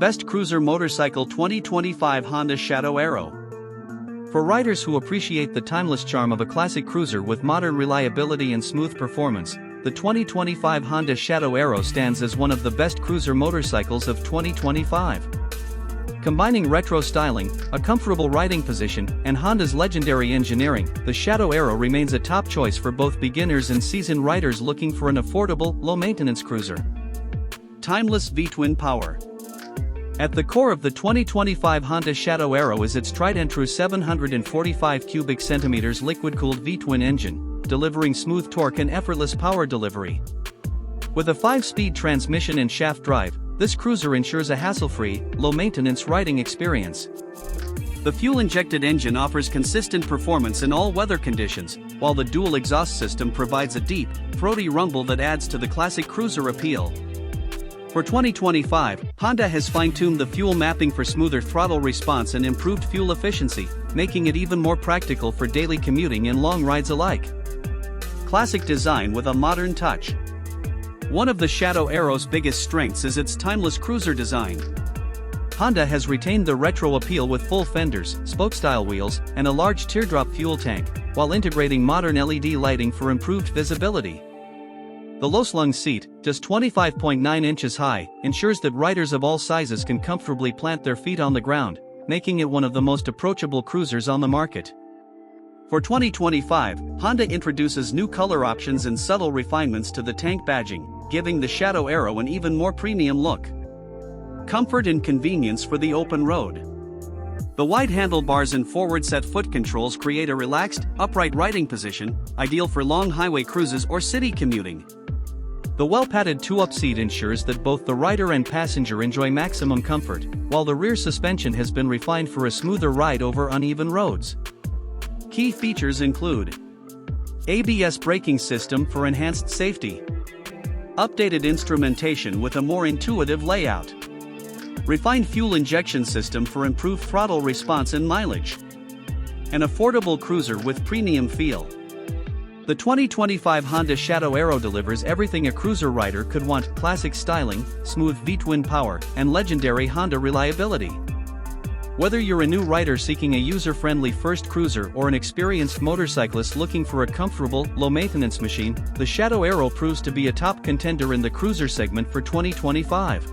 Best Cruiser Motorcycle 2025 Honda Shadow Aero. For riders who appreciate the timeless charm of a classic cruiser with modern reliability and smooth performance, the 2025 Honda Shadow Aero stands as one of the best cruiser motorcycles of 2025. Combining retro styling, a comfortable riding position, and Honda's legendary engineering, the Shadow Aero remains a top choice for both beginners and seasoned riders looking for an affordable, low-maintenance cruiser. Timeless V-twin power. At the core of the 2025 Honda Shadow Aero is its tried-and-true 745 cubic centimeters liquid-cooled V-twin engine, delivering smooth torque and effortless power delivery. With a 5-speed transmission and shaft drive, this cruiser ensures a hassle-free, low-maintenance riding experience. The fuel-injected engine offers consistent performance in all weather conditions, while the dual exhaust system provides a deep, throaty rumble that adds to the classic cruiser appeal. For 2025, Honda has fine-tuned the fuel mapping for smoother throttle response and improved fuel efficiency, making it even more practical for daily commuting and long rides alike. Classic design with a modern touch. One of the Shadow Aero's biggest strengths is its timeless cruiser design. Honda has retained the retro appeal with full fenders, spoke-style wheels, and a large teardrop fuel tank, while integrating modern LED lighting for improved visibility. The low-slung seat, just 25.9 inches high, ensures that riders of all sizes can comfortably plant their feet on the ground, making it one of the most approachable cruisers on the market. For 2025, Honda introduces new color options and subtle refinements to the tank badging, giving the Shadow Aero an even more premium look. Comfort and convenience for the open road. The wide handlebars and forward-set foot controls create a relaxed, upright riding position, ideal for long highway cruises or city commuting. The well-padded two-up seat ensures that both the rider and passenger enjoy maximum comfort, while the rear suspension has been refined for a smoother ride over uneven roads. Key features include ABS braking system for enhanced safety, updated instrumentation with a more intuitive layout, refined fuel injection system for improved throttle response and mileage, an affordable cruiser with premium feel. The 2025 Honda Shadow Aero delivers everything a cruiser rider could want: classic styling, smooth V-twin power, and legendary Honda reliability. Whether you're a new rider seeking a user-friendly first cruiser or an experienced motorcyclist looking for a comfortable, low-maintenance machine, the Shadow Aero proves to be a top contender in the cruiser segment for 2025.